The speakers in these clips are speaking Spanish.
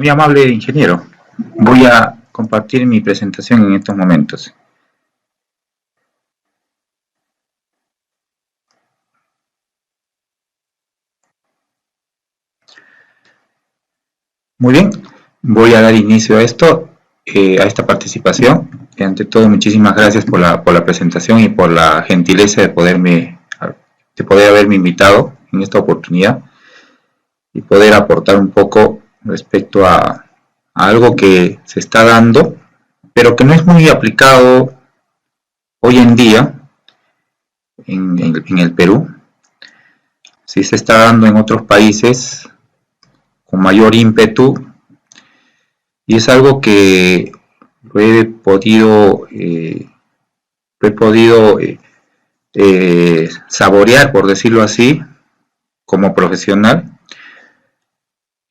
Muy amable ingeniero. Voy a compartir mi presentación en estos momentos. Muy bien, voy a dar inicio a esto, a esta participación. Ante todo, muchísimas gracias por la presentación y por la gentileza de poder haberme invitado en esta oportunidad y poder aportar un poco respecto a algo que se está dando, pero que no es muy aplicado hoy en día en el Perú. Sí se está dando en otros países con mayor ímpetu, y es algo que lo he podido saborear, por decirlo así, como profesional,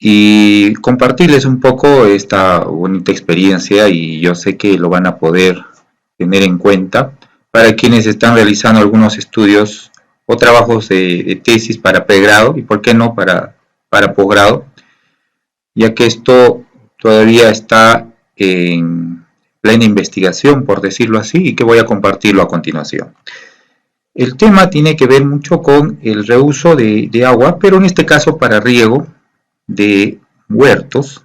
y compartirles un poco esta bonita experiencia, y yo sé que lo van a poder tener en cuenta para quienes están realizando algunos estudios o trabajos de tesis para pregrado y por qué no para posgrado, ya que esto todavía está en plena investigación, por decirlo así, y que voy a compartirlo a continuación. El tema tiene que ver mucho con el reuso de agua, pero en este caso para riego de huertos,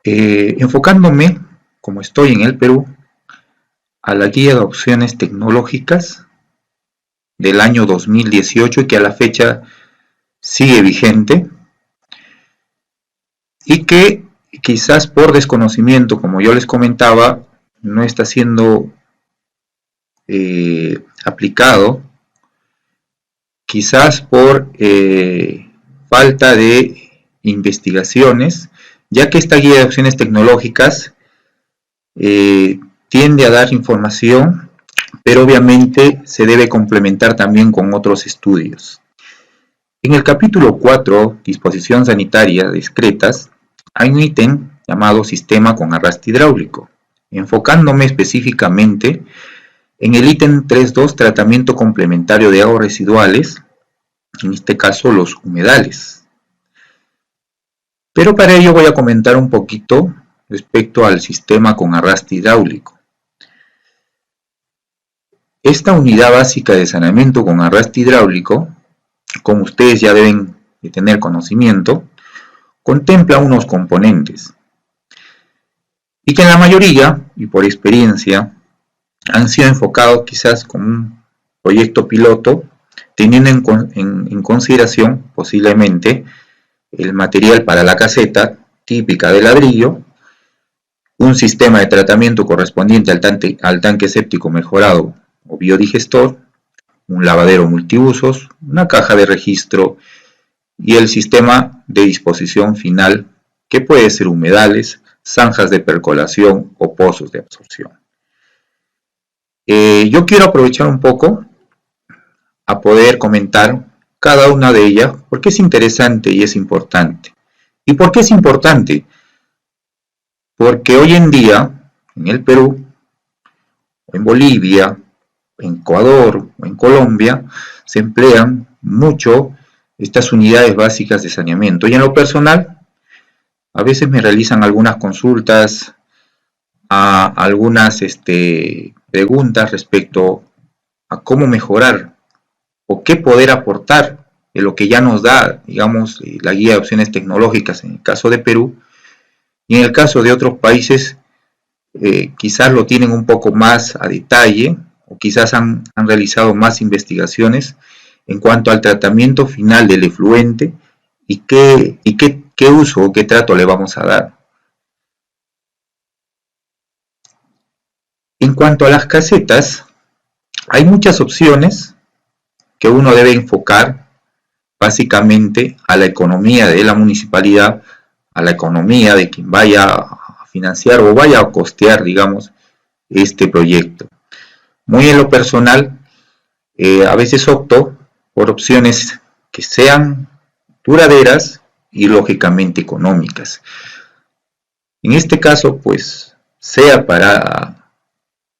enfocándome, como estoy en el Perú, a la guía de opciones tecnológicas del año 2018 y que a la fecha sigue vigente, y que quizás por desconocimiento, como yo les comentaba, no está siendo aplicado, quizás por falta de investigaciones, ya que esta guía de opciones tecnológicas tiende a dar información, pero obviamente se debe complementar también con otros estudios. En el capítulo 4, disposición sanitaria discretas, hay un ítem llamado sistema con arrastre hidráulico, enfocándome específicamente en el ítem 3.2, tratamiento complementario de aguas residuales, en este caso los humedales. Pero para ello voy a comentar un poquito respecto al sistema con arrastre hidráulico. Esta unidad básica de saneamiento con arrastre hidráulico, como ustedes ya deben de tener conocimiento, contempla unos componentes y que en la mayoría, y por experiencia, han sido enfocados quizás como un proyecto piloto, teniendo en consideración posiblemente el material para la caseta típica de ladrillo, un sistema de tratamiento correspondiente al tanque séptico mejorado o biodigestor, un lavadero multiusos, una caja de registro y el sistema de disposición final, que puede ser humedales, zanjas de percolación o pozos de absorción. Yo quiero aprovechar un poco a poder comentar cada una de ellas porque es interesante y es importante. ¿Y por qué es importante? Porque hoy en día en el Perú, en Bolivia, en Ecuador o en Colombia se emplean mucho estas unidades básicas de saneamiento, y en lo personal a veces me realizan algunas consultas, a algunas preguntas respecto a cómo mejorar o qué poder aportar de lo que ya nos da, digamos, la guía de opciones tecnológicas en el caso de Perú, y en el caso de otros países quizás lo tienen un poco más a detalle, o quizás han realizado más investigaciones en cuanto al tratamiento final del efluente y qué uso o qué trato le vamos a dar. En cuanto a las casetas, hay muchas opciones que uno debe enfocar básicamente a la economía de la municipalidad, a la economía de quien vaya a financiar o vaya a costear, digamos, este proyecto. Muy en lo personal, a veces opto por opciones que sean duraderas y lógicamente económicas. En este caso, pues, sea para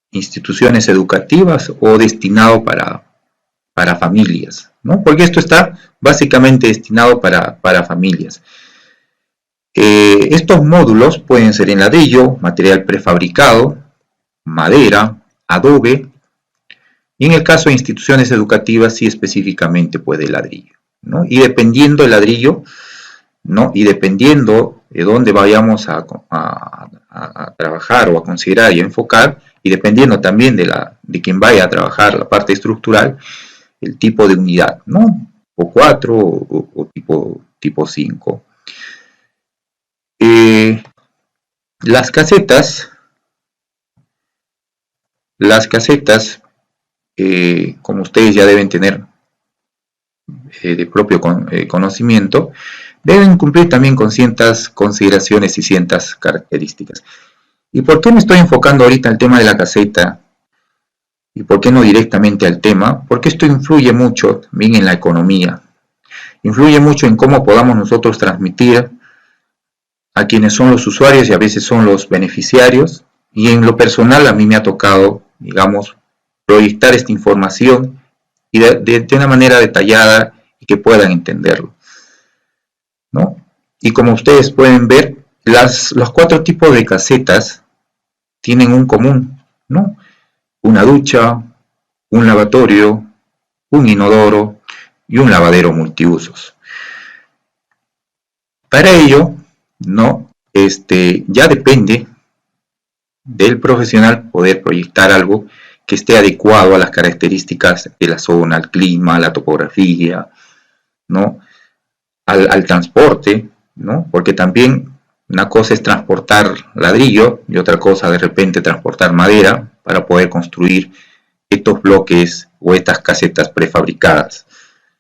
instituciones educativas o destinado para familias, ¿no? Porque esto está básicamente destinado para familias. Estos módulos pueden ser en ladrillo, material prefabricado, madera, adobe, y en el caso de instituciones educativas sí específicamente pues de ladrillo, ¿no? Y dependiendo del ladrillo, ¿no? Y dependiendo de dónde vayamos a trabajar o a considerar y a enfocar, y dependiendo también de quien vaya a trabajar la parte estructural, el tipo de unidad, ¿no? O 4 o tipo 5. Las casetas, como ustedes ya deben tener de propio conocimiento, deben cumplir también con ciertas consideraciones y ciertas características. ¿Y por qué me estoy enfocando ahorita al tema de la caseta? ¿Y por qué no directamente al tema? Porque esto influye mucho también en la economía. Influye mucho en cómo podamos nosotros transmitir a quienes son los usuarios y a veces son los beneficiarios. Y en lo personal a mí me ha tocado, digamos, proyectar esta información y de una manera detallada y que puedan entenderlo, ¿no? Y como ustedes pueden ver, los 4 tipos de casetas tienen un común, ¿no? Una ducha, un lavatorio, un inodoro y un lavadero multiusos. Para ello, ¿no? Ya depende del profesional poder proyectar algo que esté adecuado a las características de la zona, al clima, la topografía, ¿no? Al transporte, ¿no? Porque también una cosa es transportar ladrillo y otra cosa de repente transportar madera para poder construir estos bloques o estas casetas prefabricadas,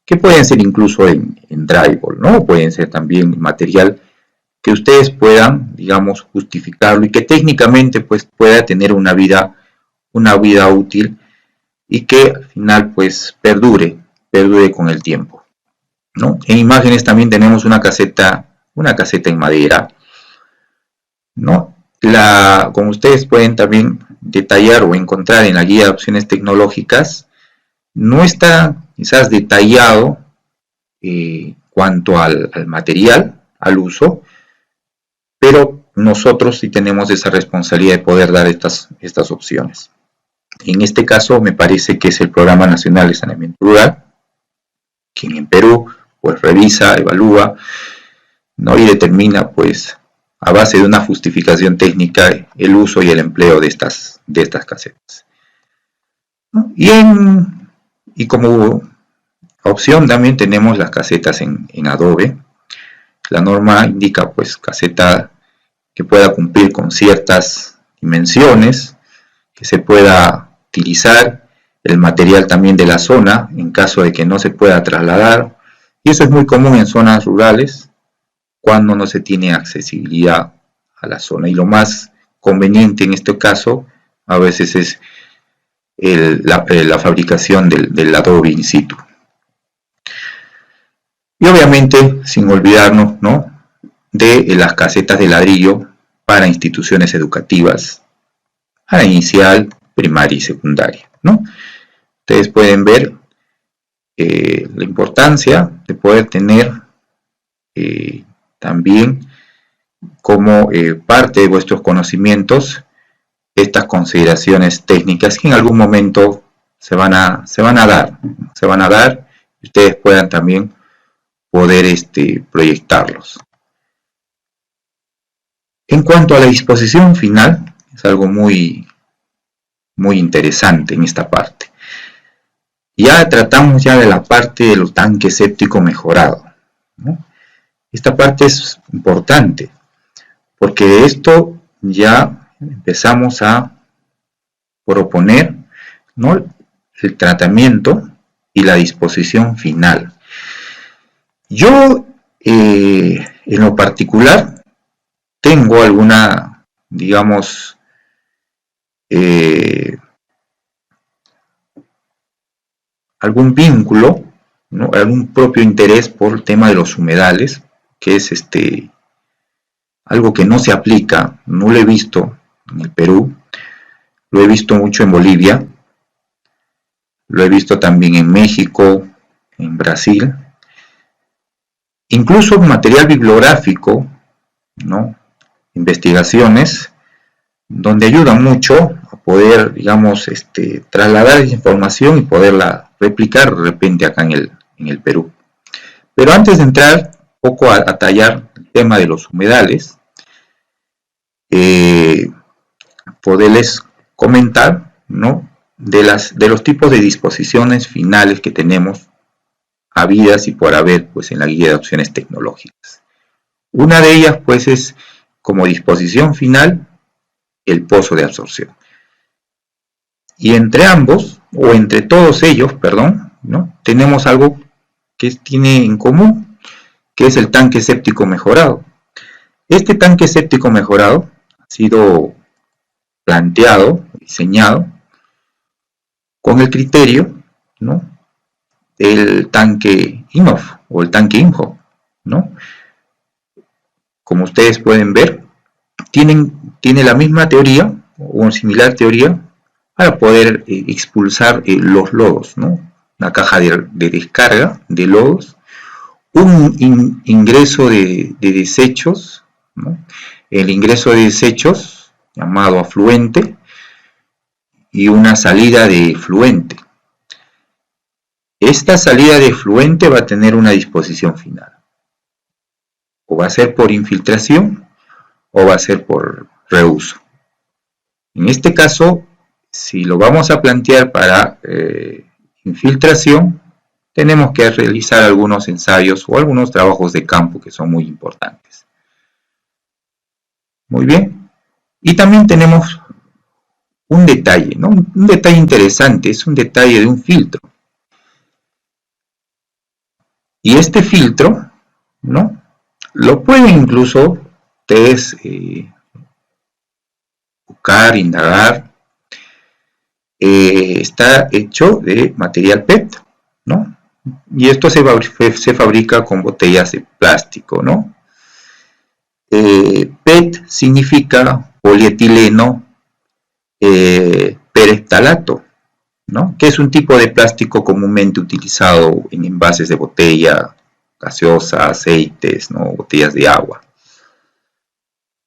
que pueden ser incluso en drywall, ¿no? Pueden ser también material que ustedes puedan, digamos, justificarlo y que técnicamente pues pueda tener una vida útil y que al final pues perdure con el tiempo, ¿no? En imágenes también tenemos una caseta en madera, ¿no? Como ustedes pueden también detallar o encontrar en la guía de opciones tecnológicas, no está quizás detallado cuanto al material, al uso, pero nosotros sí tenemos esa responsabilidad de poder dar estas opciones. En este caso me parece que es el Programa Nacional de Saneamiento Rural, quien en Perú pues revisa, evalúa, ¿no? Y determina pues a base de una justificación técnica el uso y el empleo de estas casetas, ¿no? Y como opción también tenemos las casetas en adobe. La norma indica pues caseta que pueda cumplir con ciertas dimensiones, que se pueda utilizar el material también de la zona en caso de que no se pueda trasladar, y eso es muy común en zonas rurales cuando no se tiene accesibilidad a la zona, y lo más conveniente en este caso a veces es la fabricación del adobe in situ. Y obviamente sin olvidarnos, ¿no?, de las casetas de ladrillo para instituciones educativas, para inicial, primaria y secundaria, ¿no? Ustedes pueden ver la importancia de poder tener también como parte de vuestros conocimientos estas consideraciones técnicas que en algún momento se van a dar y ustedes puedan también poder proyectarlos. En cuanto a la disposición final, es algo muy interesante en esta parte. Ya tratamos ya de la parte de los tanques séptico mejorado, ¿no? Esta parte es importante porque de esto ya empezamos a proponer, ¿no?, el tratamiento y la disposición final. Yo en lo particular tengo alguna, digamos, algún vínculo, ¿no?, algún propio interés por el tema de los humedales, que es algo que no se aplica, no lo he visto en el Perú, lo he visto mucho en Bolivia, lo he visto también en México, en Brasil, incluso material bibliográfico ¿no? Investigaciones donde ayuda mucho a poder, digamos, trasladar esa información y poderla replicar de repente acá en el Perú. Pero antes de entrar un poco a tallar el tema de los humedales, poderles comentar, ¿no? De los tipos de disposiciones finales que tenemos habidas y por haber, pues, en la guía de opciones tecnológicas. Una de ellas, pues, es como disposición final el pozo de absorción. Y entre ambos, o entre todos ellos, perdón, ¿no? Tenemos algo que tiene en común, que es el tanque séptico mejorado. Este tanque séptico mejorado ha sido planteado, diseñado, con el criterio, ¿no? del tanque INOF o el tanque INJO, ¿no? Como ustedes pueden ver, tiene la misma teoría o una similar teoría para poder expulsar los lodos, ¿no? Una caja de descarga de lodos, un ingreso de desechos, ¿no? El ingreso de desechos llamado afluente y una salida de fluente. Esta salida de fluente va a tener una disposición final. O va a ser por infiltración o va a ser por reuso. En este caso, si lo vamos a plantear para infiltración, tenemos que realizar algunos ensayos o algunos trabajos de campo que son muy importantes. Muy bien. Y también tenemos un detalle, ¿no? Un detalle interesante, es un detalle de un filtro. Y este filtro, ¿no? Lo pueden incluso ustedes buscar, indagar. Está hecho de material PET, ¿no? Y esto se fabrica con botellas de plástico, ¿no? PET significa polietileno pereftalato, ¿no? Que es un tipo de plástico comúnmente utilizado en envases de botella, gaseosa, aceites, ¿no? Botellas de agua.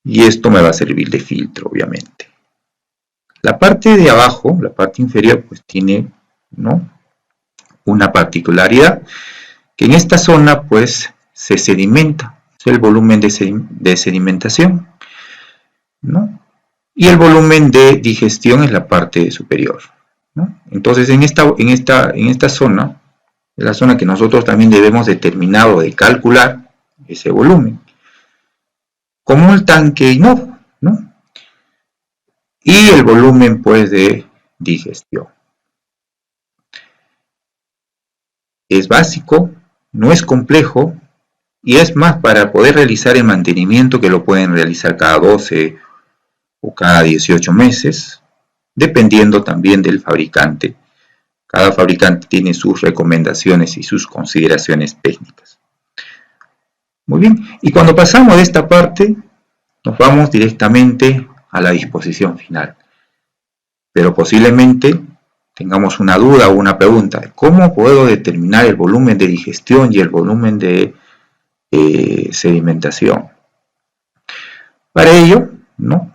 Y esto me va a servir de filtro, obviamente. La parte de abajo, la parte inferior, pues tiene, ¿no? una particularidad, que en esta zona, pues, se sedimenta, es el volumen de sedimentación, ¿no? Y el volumen de digestión es la parte superior, ¿no? Entonces, en esta zona, es la zona que nosotros también debemos determinar o de calcular ese volumen, como el tanque INOF, ¿no? Y el volumen, pues, de digestión. Es básico, no es complejo, y es más para poder realizar el mantenimiento que lo pueden realizar cada 12 o cada 18 meses, dependiendo también del fabricante. Cada fabricante tiene sus recomendaciones y sus consideraciones técnicas. Muy bien, y cuando pasamos de esta parte, nos vamos directamente a la disposición final. Pero posiblemente tengamos una duda o una pregunta. ¿Cómo puedo determinar el volumen de digestión y el volumen de sedimentación? Para ello, ¿no?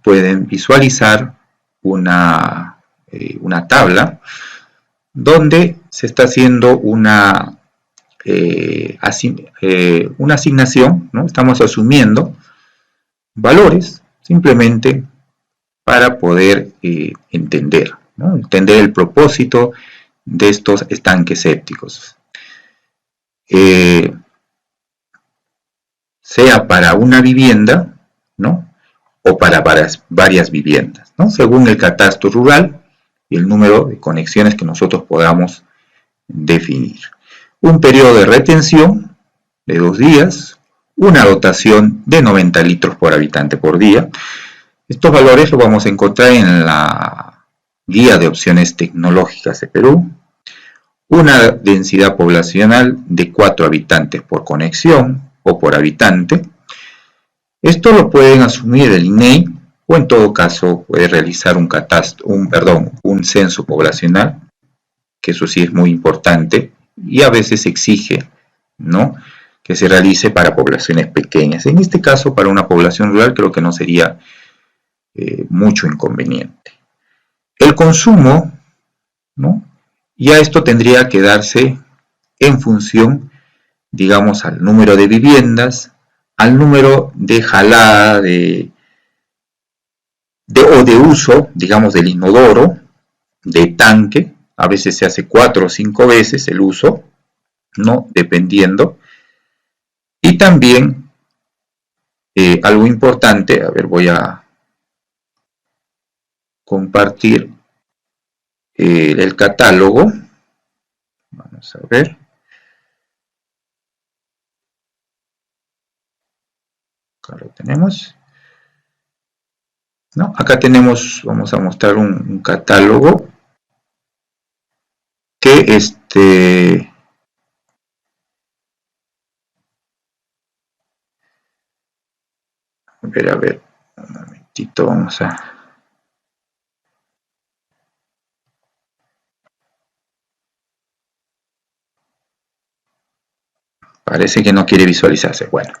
pueden visualizar una tabla donde se está haciendo una asignación, ¿no? Estamos asumiendo valores simplemente para poder entender, ¿no? Entender el propósito de estos estanques sépticos. Sea para una vivienda, ¿no? o para varias viviendas, ¿no? según el catastro rural y el número de conexiones que nosotros podamos definir. Un periodo de retención de 2 días, una dotación de 90 litros por habitante por día. Estos valores los vamos a encontrar en la guía de opciones tecnológicas de Perú. Una densidad poblacional de 4 habitantes por conexión o por habitante. Esto lo pueden asumir el INEI o en todo caso puede realizar un censo poblacional, que eso sí es muy importante y a veces exige, ¿no? que se realice para poblaciones pequeñas. En este caso, para una población rural, creo que no sería mucho inconveniente. El consumo, ¿no? Ya esto tendría que darse en función, digamos, al número de viviendas, al número de jalada o de uso, digamos, del inodoro, de tanque. A veces se hace 4 o 5 veces el uso, ¿no? Dependiendo. Y también algo importante, a ver, voy a compartir el catálogo. Vamos a ver. Acá lo tenemos. ¿No? Acá tenemos, vamos a mostrar un catálogo que a ver, un momentito, vamos a... Parece que no quiere visualizarse, bueno,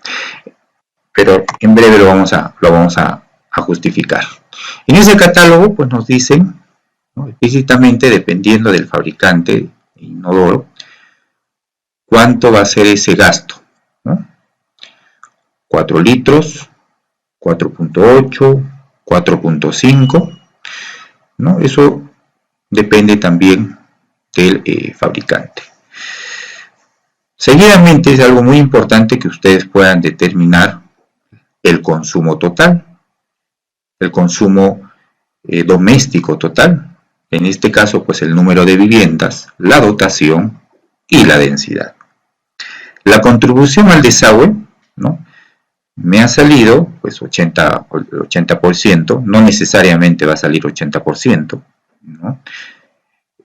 pero en breve lo vamos a justificar. En ese catálogo, pues nos dicen, ¿no? Explícitamente, dependiendo del fabricante inodoro, cuánto va a ser ese gasto, ¿no? 4 litros, 4.8, 4.5, ¿no? Eso depende también del fabricante. Seguidamente es algo muy importante que ustedes puedan determinar el consumo total, el consumo doméstico total, en este caso pues el número de viviendas, la dotación y la densidad. La contribución al desagüe, ¿no? Me ha salido pues 80%, no necesariamente va a salir 80%, ¿no?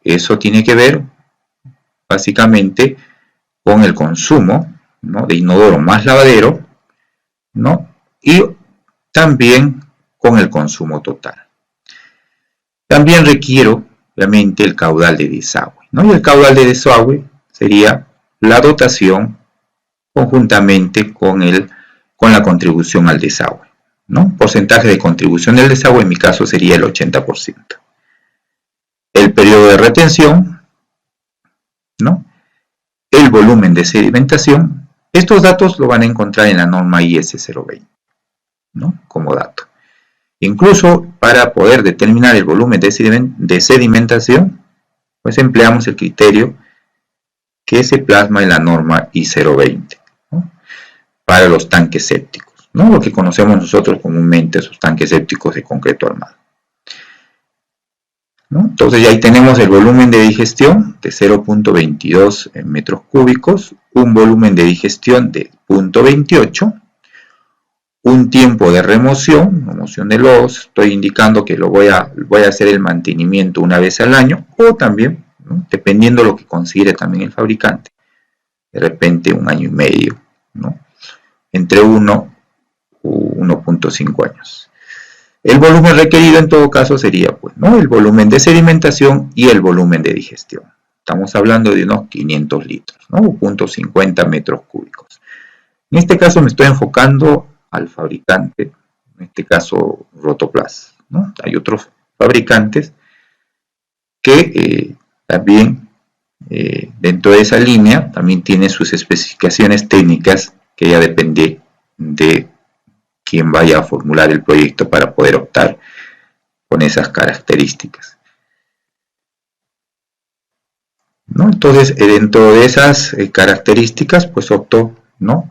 Eso tiene que ver básicamente con el consumo, ¿no? De inodoro más lavadero, ¿no? Y también con el consumo total. También requiero, obviamente, el caudal de desagüe, ¿no? Y el caudal de desagüe sería la dotación conjuntamente con la contribución al desagüe, ¿no? Porcentaje de contribución del desagüe en mi caso sería el 80%. El periodo de retención, ¿no? El volumen de sedimentación. Estos datos lo van a encontrar en la norma IS 020, ¿no? Como dato. Incluso para poder determinar el volumen de sedimentación, pues empleamos el criterio que se plasma en la norma I020, ¿no? Para los tanques sépticos, ¿no? Lo que conocemos nosotros comúnmente, esos tanques sépticos de concreto armado, ¿no? Entonces ya ahí tenemos el volumen de digestión de 0.22 metros cúbicos, un volumen de digestión de 0.28, un tiempo de remoción de lodos, estoy indicando que voy a hacer el mantenimiento una vez al año, o también, ¿no? Dependiendo de lo que considere también el fabricante, de repente 1 año y medio, ¿no? Entre 1 u 1.5 años. El volumen requerido en todo caso sería, pues, ¿no? El volumen de sedimentación y el volumen de digestión. Estamos hablando de unos 500 litros, ¿no? O 0.50 metros cúbicos. En este caso me estoy enfocando al fabricante, en este caso Rotoplas, ¿no? Hay otros fabricantes que también dentro de esa línea también tiene sus especificaciones técnicas que ya depende de quien vaya a formular el proyecto para poder optar con esas características, ¿no? Entonces, dentro de esas características, pues opto, ¿no?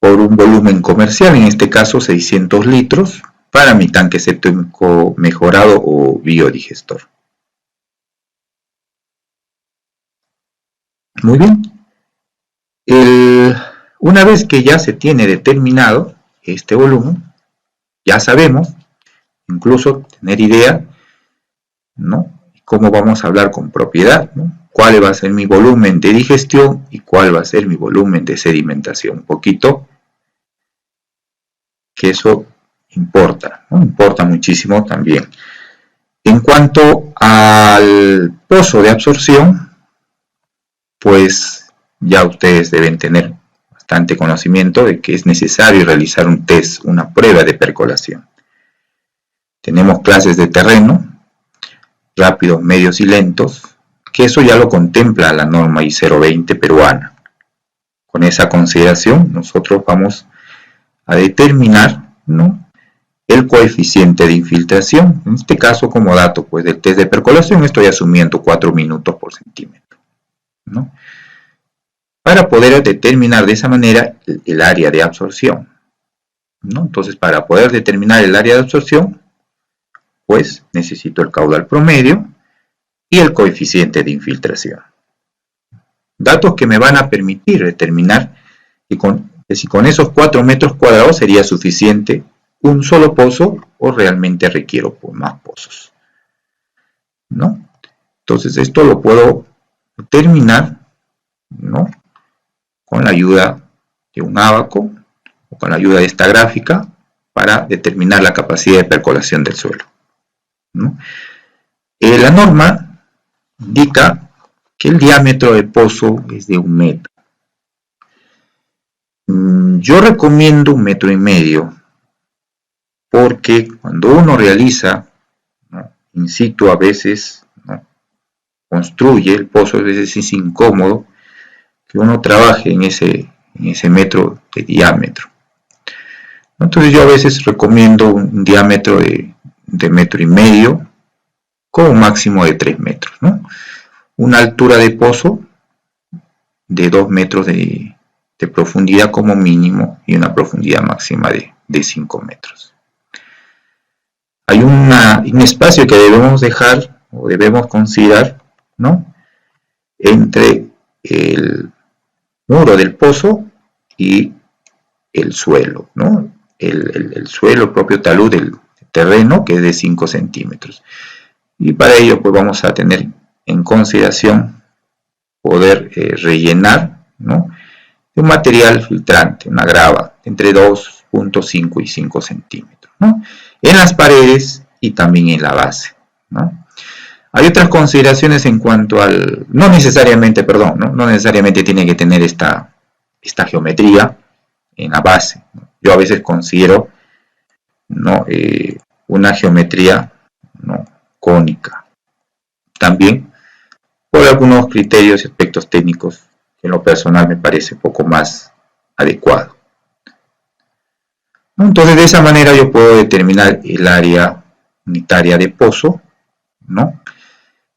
Por un volumen comercial, en este caso 600 litros, para mi tanque séptico mejorado o biodigestor. Muy bien. Una vez que ya se tiene determinado este volumen, ya sabemos, incluso tener idea, ¿no? Cómo vamos a hablar con propiedad, ¿no? Cuál va a ser mi volumen de digestión y cuál va a ser mi volumen de sedimentación. Un poquito que eso importa, ¿no? Importa muchísimo también. En cuanto al pozo de absorción, pues ya ustedes deben tener bastante conocimiento de que es necesario realizar un test, una prueba de percolación. Tenemos clases de terreno, rápidos, medios y lentos, que eso ya lo contempla la norma I020 peruana. Con esa consideración, nosotros vamos a determinar, ¿no?, el coeficiente de infiltración. En este caso, como dato pues, del test de percolación, estoy asumiendo 4 minutos por centímetro, ¿no?, para poder determinar de esa manera el área de absorción, ¿no? Entonces, para poder determinar el área de absorción, pues necesito el caudal promedio y el coeficiente de infiltración. Datos que me van a permitir determinar que si con esos 4 metros cuadrados sería suficiente un solo pozo o realmente requiero más pozos, ¿no? Entonces esto lo puedo determinar, ¿no?, con la ayuda de un ábaco o con la ayuda de esta gráfica para determinar la capacidad de percolación del suelo, ¿no? La norma indica que el diámetro del pozo es de 1 metro. Yo recomiendo 1,5 metros porque cuando uno realiza, ¿no?, in situ a veces, ¿no?, construye el pozo, a veces es incómodo que uno trabaje en ese metro de diámetro. Entonces yo a veces recomiendo un diámetro de 1,5 metros con un máximo de 3 metros, ¿no? Una altura de pozo de 2 metros de profundidad como mínimo y una profundidad máxima de 5 metros. Hay un espacio que debemos dejar o debemos considerar, ¿no?, entre el muro del pozo y el suelo, ¿no?, el suelo propio talud del terreno, que es de 5 centímetros. Y para ello pues vamos a tener en consideración poder rellenar, ¿no?, de un material filtrante, una grava, entre 2.5 y 5 centímetros, ¿no?, en las paredes y también en la base, ¿no? Hay otras consideraciones en cuanto al... No necesariamente tiene que tener esta geometría en la base, ¿no? Yo a veces considero, ¿no?, una geometría, ¿no?, cónica. También por algunos criterios y aspectos técnicos que en lo personal me parece un poco más adecuado. Entonces de esa manera yo puedo determinar el área unitaria de pozo, ¿no?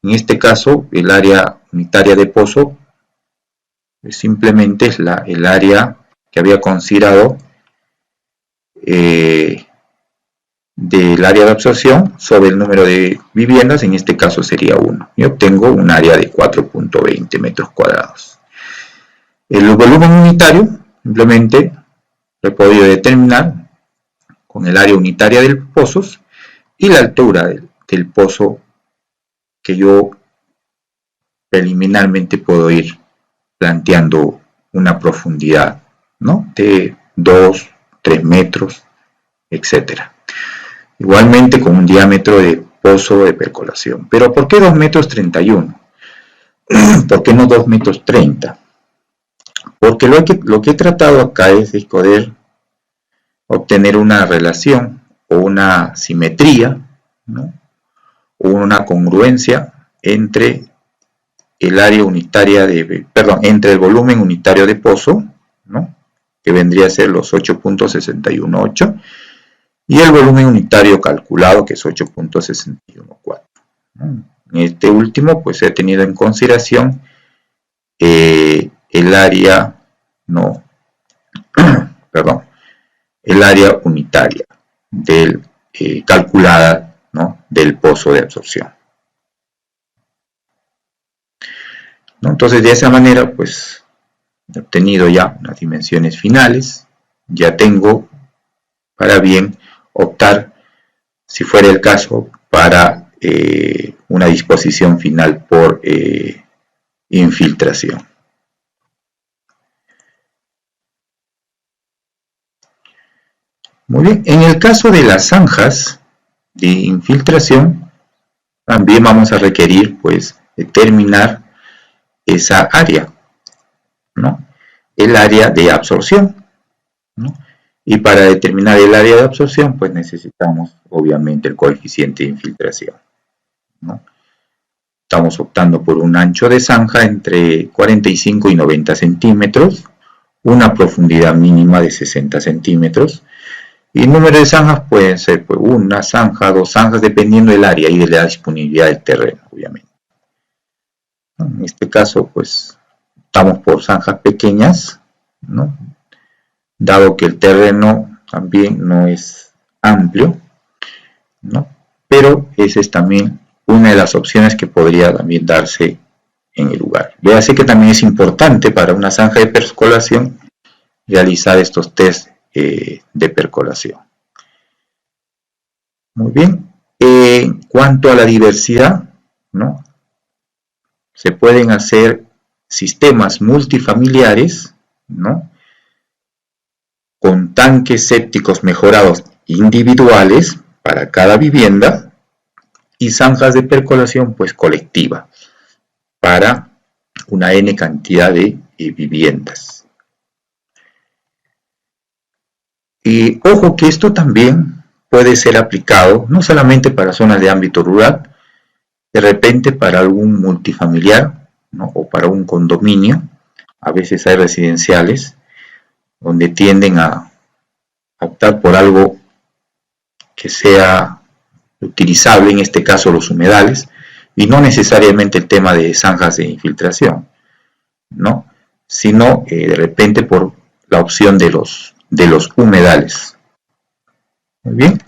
En este caso el área unitaria de pozo simplemente es el área que había considerado del área de absorción sobre el número de viviendas, en este caso sería 1, y obtengo un área de 4.20 metros cuadrados. El volumen unitario simplemente lo he podido determinar con el área unitaria del pozo y la altura del pozo, que yo preliminarmente puedo ir planteando una profundidad, ¿no?, de 2, 3 metros, etcétera. Igualmente con un diámetro de pozo de percolación. Pero ¿por qué 2 metros 31? ¿Por qué no 2 metros 30? Porque lo que he tratado acá es de poder obtener una relación o una simetría, ¿no?, o una congruencia entre el área unitaria entre el volumen unitario de pozo, ¿no?, que vendría a ser los 8.618, y el volumen unitario calculado, que es 8.614. En este último pues he tenido en consideración el área, no, perdón, el área unitaria calculada, ¿no?, del pozo de absorción, ¿no? Entonces de esa manera pues he obtenido ya unas dimensiones finales, ya tengo para bien optar, si fuera el caso, para una disposición final por infiltración. Muy bien, en el caso de las zanjas de infiltración, también vamos a requerir pues determinar esa área, ¿no? el área de absorción, ¿no? Y para determinar el área de absorción, pues necesitamos obviamente el coeficiente de infiltración, ¿no? Estamos optando por un ancho de zanja entre 45 y 90 centímetros, una profundidad mínima de 60 centímetros, y el número de zanjas pueden ser pues, una zanja, dos zanjas, dependiendo del área y de la disponibilidad del terreno, obviamente. En este caso, pues, optamos por zanjas pequeñas, ¿no? Dado que el terreno también no es amplio, ¿no? Pero esa es también una de las opciones que podría también darse en el lugar. Véase que también es importante para una zanja de percolación realizar estos test de percolación. Muy bien. En cuanto a la diversidad, ¿no? Se pueden hacer sistemas multifamiliares, ¿no? Con tanques sépticos mejorados individuales para cada vivienda y zanjas de percolación pues colectiva para una N cantidad de viviendas. Y ojo que esto también puede ser aplicado no solamente para zonas de ámbito rural, de repente para algún multifamiliar, ¿no? O para un condominio. A veces hay residenciales donde tienden a optar por algo que sea utilizable, en este caso los humedales, y no necesariamente el tema de zanjas de infiltración, ¿no? Sino de repente por la opción de los humedales. Muy bien.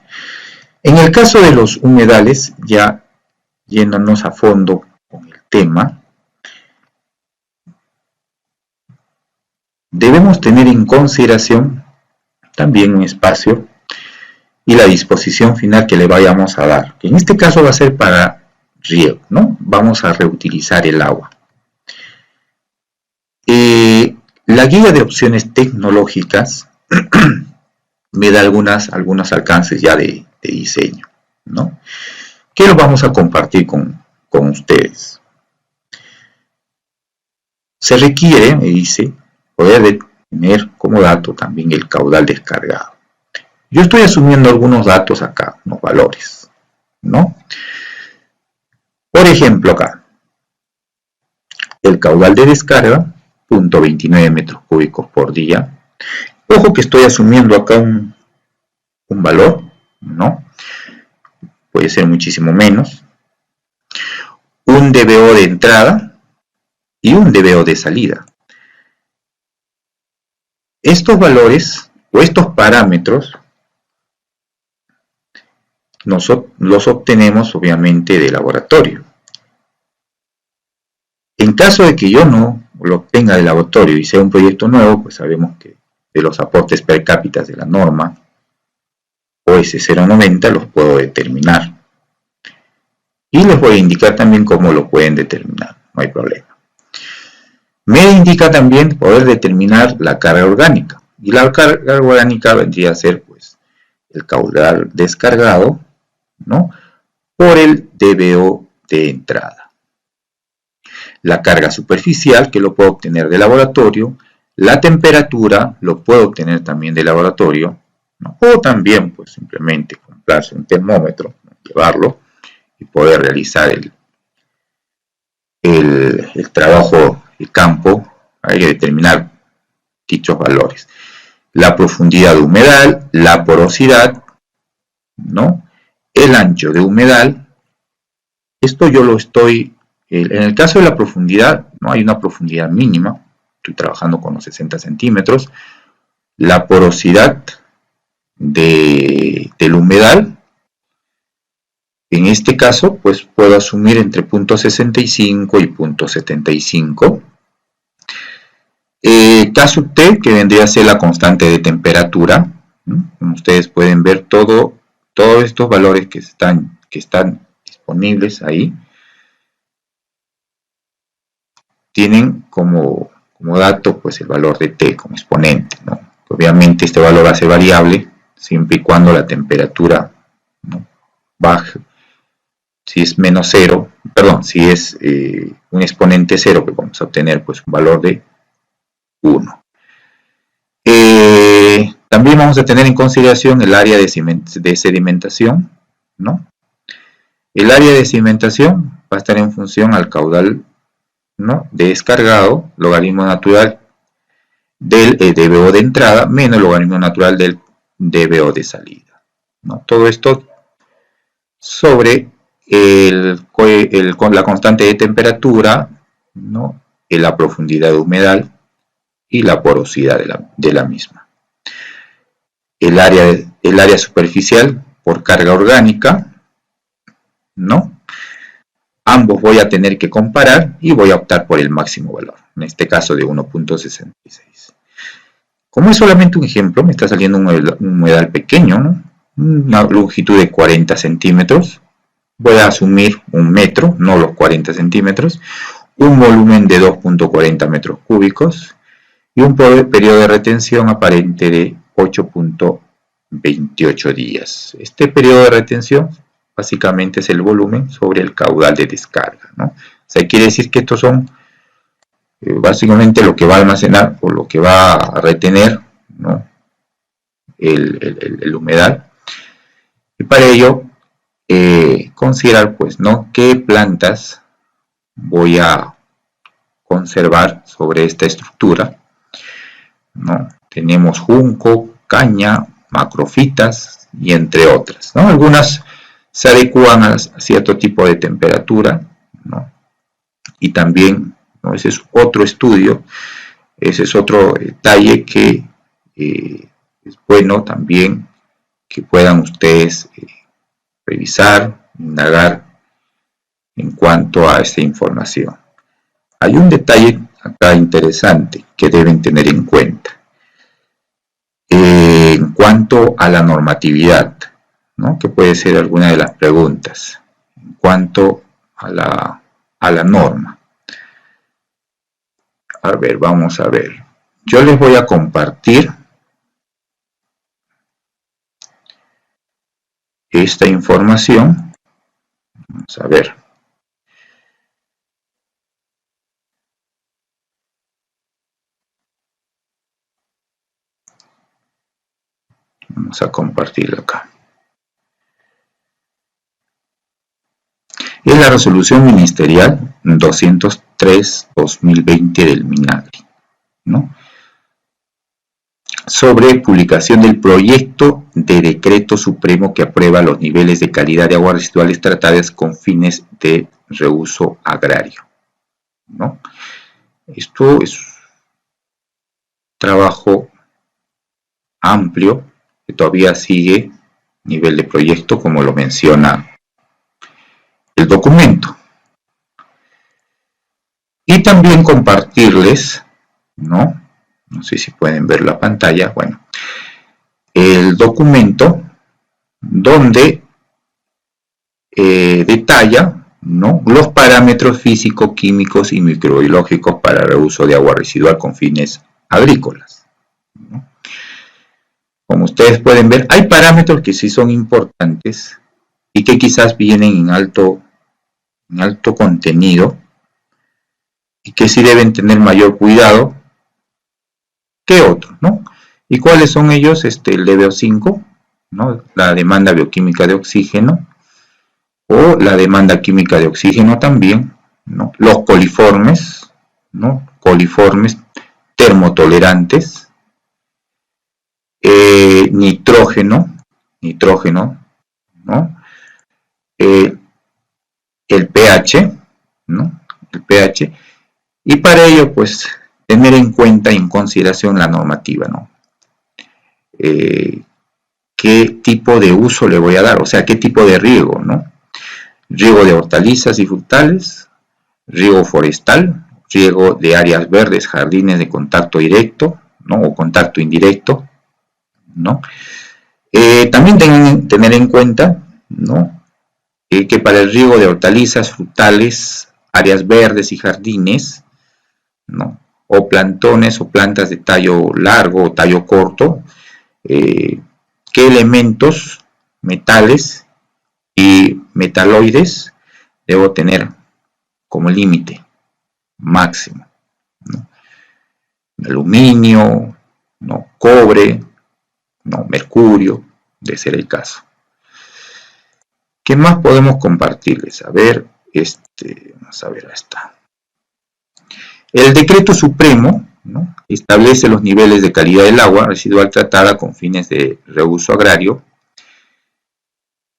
En el caso de los humedales, ya yéndonos a fondo con el tema, debemos tener en consideración también un espacio y la disposición final que le vayamos a dar, que en este caso va a ser para riego, ¿no? Vamos a reutilizar el agua. La guía de opciones tecnológicas me da algunos alcances ya de diseño, ¿no? Que lo vamos a compartir con ustedes. Se requiere, me dice, poder tener como dato también el caudal descargado. Yo estoy asumiendo algunos datos acá, unos valores, ¿no? Por ejemplo, acá, el caudal de descarga, 0.29 metros cúbicos por día. Ojo que estoy asumiendo acá un valor, ¿no? Puede ser muchísimo menos. Un DBO de entrada y un DBO de salida. Estos valores o estos parámetros los obtenemos obviamente de laboratorio. En caso de que yo no lo obtenga de laboratorio y sea un proyecto nuevo, pues sabemos que de los aportes per cápita de la norma OS 090 los puedo determinar. Y les voy a indicar también cómo lo pueden determinar, no hay problema. Me indica también poder determinar la carga orgánica. Y la carga orgánica vendría a ser pues el caudal descargado, ¿no? Por el DBO de entrada. La carga superficial, que lo puedo obtener de laboratorio. La temperatura, lo puedo obtener también de laboratorio, ¿no? O también pues simplemente comprarse un termómetro, llevarlo y poder realizar el trabajo de campo. Hay que determinar dichos valores. La profundidad de humedal, la porosidad, ¿no? El ancho de humedal. Esto yo lo estoy, en el caso de la profundidad, no hay una profundidad mínima, estoy trabajando con los 60 centímetros. La porosidad del humedal, en este caso, pues puedo asumir entre 0.65 y 0.75. Caso T, que vendría a ser la constante de temperatura, ¿no? Como ustedes pueden ver, todos estos valores que están disponibles ahí, tienen como dato pues el valor de T como exponente, ¿no? Obviamente este valor va a ser variable siempre y cuando la temperatura, ¿no?, baje. Si es menos 0, perdón, si es un exponente 0, que vamos a obtener pues un valor de 1. También vamos a tener en consideración el área de sedimentación, ¿no? El área de sedimentación va a estar en función al caudal, ¿no?, de descargado, logaritmo natural del dBO de entrada menos el logaritmo natural del dBO de salida, ¿no? Todo esto sobre con la constante de temperatura, ¿no?, la profundidad de humedad y la porosidad de la misma. El área superficial por carga orgánica, ¿no? Ambos voy a tener que comparar y voy a optar por el máximo valor, en este caso de 1.66. Como es solamente un ejemplo, me está saliendo un humedal pequeño, ¿no?, una longitud de 40 centímetros, voy a asumir un metro, no los 40 centímetros, un volumen de 2.40 metros cúbicos y un periodo de retención aparente de 8.28 días. Este periodo de retención básicamente es el volumen sobre el caudal de descarga, ¿no? O sea, quiere decir que estos son básicamente lo que va a almacenar o lo que va a retener, ¿no?, el humedal. Y para ello, considerar, pues, ¿no?, qué plantas voy a conservar sobre esta estructura, ¿no? Tenemos junco, caña, macrofitas y entre otras, ¿no? Algunas se adecúan a cierto tipo de temperatura, ¿no? Y también, ¿no?, ese es otro estudio, ese es otro detalle que es bueno también que puedan ustedes revisar, indagar en cuanto a esta información. Hay un detalle acá interesante que deben tener en cuenta en cuanto a la normatividad, ¿no?, que puede ser alguna de las preguntas en cuanto a la norma. A ver, vamos a ver. Yo les voy a compartir esta información. Vamos a ver. Vamos a compartirlo acá. Es la resolución ministerial 203/2020 del MINAGRI, ¿no?, sobre publicación del proyecto de decreto supremo que aprueba los niveles de calidad de aguas residuales tratadas con fines de reuso agrario, ¿no? Esto es un trabajo amplio que todavía sigue nivel de proyecto, como lo menciona el documento. Y también compartirles, ¿no?, no sé si pueden ver la pantalla, bueno, el documento donde detalla, ¿no?, los parámetros físico, químicos y microbiológicos para reuso de agua residual con fines agrícolas, ¿no? Como ustedes pueden ver, hay parámetros que sí son importantes y que quizás vienen en alto contenido y que sí deben tener mayor cuidado que otros, ¿no? ¿Y cuáles son ellos? El dBO5, ¿no?, la demanda bioquímica de oxígeno, o la demanda química de oxígeno también, ¿no?, los coliformes, ¿no?, coliformes termotolerantes, nitrógeno, ¿no?, el pH, ¿no?, el pH, y para ello, pues, tener en cuenta y en consideración la normativa, ¿no? ¿Qué tipo de uso le voy a dar? O sea, ¿qué tipo de riego, ¿no? Riego de hortalizas y frutales, riego forestal, riego de áreas verdes, jardines de contacto directo, ¿no?, o contacto indirecto, ¿no? También tener en cuenta, ¿no?, que para el riego de hortalizas, frutales, áreas verdes y jardines, ¿no?, o plantones o plantas de tallo largo o tallo corto, qué elementos, metales y metaloides debo tener como límite máximo, ¿no? Aluminio, ¿no? Cobre, ¿no? Mercurio, de ser el caso. ¿Qué más podemos compartirles? A ver, vamos a ver, ahí está. El decreto supremo, ¿no? Establece los niveles de calidad del agua residual tratada con fines de reuso agrario.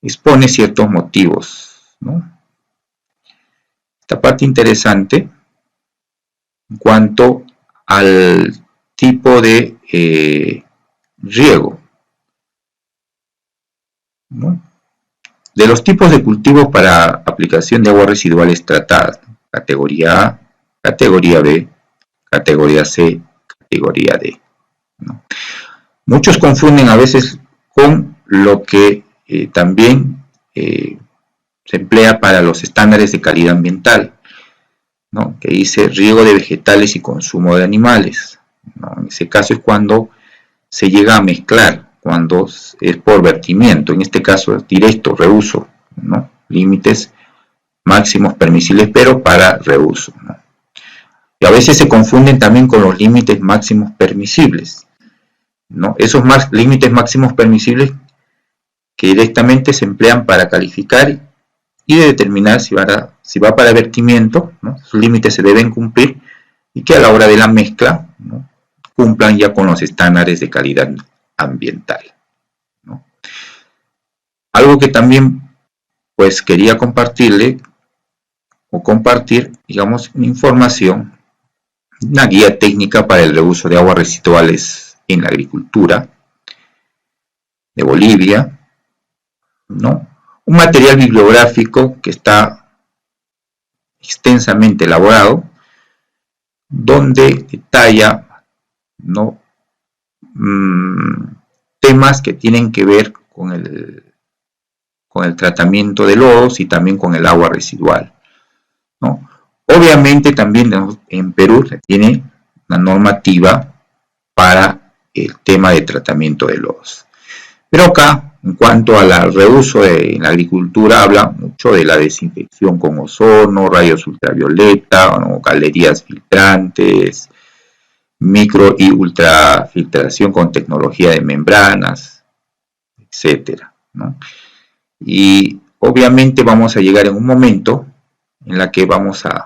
Expone ciertos motivos, ¿no? Esta parte interesante en cuanto al tipo de riego, ¿no? De los tipos de cultivos para aplicación de aguas residuales tratadas, categoría A, categoría B, categoría C, categoría D, ¿no? Muchos confunden a veces con lo que también se emplea para los estándares de calidad ambiental, ¿no? Que dice riego de vegetales y consumo de animales, ¿no? En ese caso es cuando se llega a mezclar, cuando es por vertimiento, en este caso es directo, reuso, ¿no? Límites máximos permisibles, pero para reuso, ¿no? Y a veces se confunden también con los límites máximos permisibles, ¿no? Esos límites máximos permisibles que directamente se emplean para calificar y determinar si va para vertimiento, ¿no? Sus límites se deben cumplir y que a la hora de la mezcla, ¿no? Cumplan ya con los estándares de calidad ambiental, ¿no? Algo que también pues quería compartirle o compartir, digamos, información, una guía técnica para el reuso de aguas residuales en la agricultura de Bolivia, ¿no? Un material bibliográfico que está extensamente elaborado, donde detalla, ¿no? Temas que tienen que ver con el tratamiento de lodos y también con el agua residual, ¿no? Obviamente también en Perú se tiene una normativa para el tema de tratamiento de lodos. Pero acá, en cuanto al reuso en la agricultura, habla mucho de la desinfección con ozono, rayos ultravioleta, ¿no? Galerías filtrantes, micro y ultrafiltración con tecnología de membranas, etcétera, ¿no? Y obviamente vamos a llegar en un momento en la que vamos a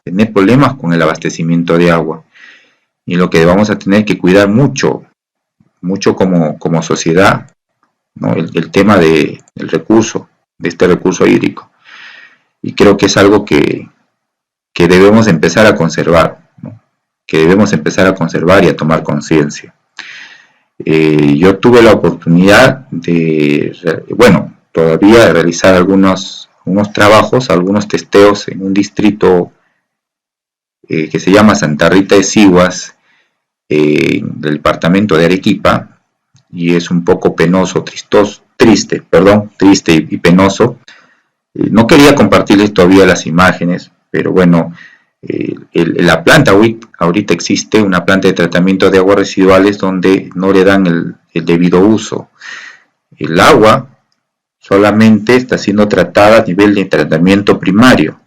tener problemas con el abastecimiento de agua, y lo que vamos a tener que cuidar mucho como sociedad, ¿no? El tema del recurso, de este recurso hídrico. Y creo que es algo que debemos empezar a conservar, ¿no? Que debemos empezar a conservar y a tomar conciencia. Yo tuve la oportunidad de, bueno, todavía de realizar algunos trabajos, algunos testeos en un distrito que se llama Santa Rita de Sihuas, del departamento de Arequipa, y es un poco penoso, triste y penoso. No quería compartirles todavía las imágenes, pero bueno, la planta ahorita existe, una planta de tratamiento de aguas residuales donde no le dan el debido uso. El agua solamente está siendo tratada a nivel de tratamiento primario,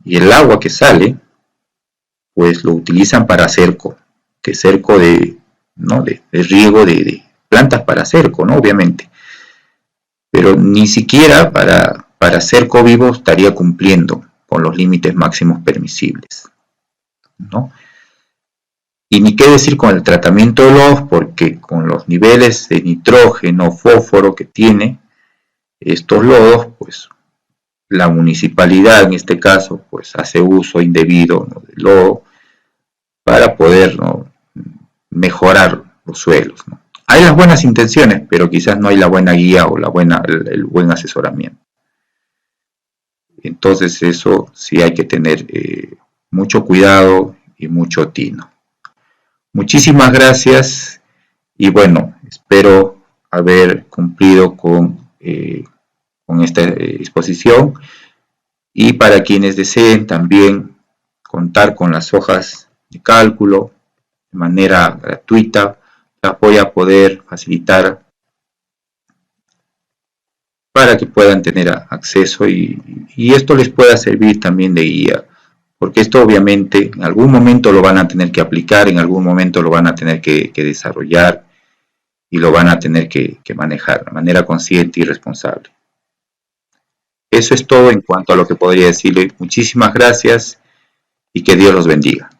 y el agua que sale pues lo utilizan para cerco, ¿no? de riego de plantas para cerco, ¿no? Obviamente, pero ni siquiera para cerco vivo estaría cumpliendo con los límites máximos permisibles, ¿no? Y ni qué decir con el tratamiento de lodos, porque con los niveles de nitrógeno, fósforo que tiene estos lodos, pues la municipalidad en este caso pues hace uso indebido, ¿no? del lodo para poder, ¿no? mejorar los suelos, ¿no? Hay las buenas intenciones, pero quizás no hay la buena guía o el buen asesoramiento. Entonces eso sí hay que tener mucho cuidado y mucho tino. Muchísimas gracias y bueno, espero haber cumplido con esta exposición, y para quienes deseen también contar con las hojas de cálculo de manera gratuita, las voy a poder facilitar para que puedan tener acceso y esto les pueda servir también de guía porque esto obviamente en algún momento lo van a tener que aplicar, en algún momento lo van a tener que desarrollar y lo van a tener que manejar de manera consciente y responsable. Eso es todo en cuanto a lo que podría decirle. Muchísimas gracias y que Dios los bendiga.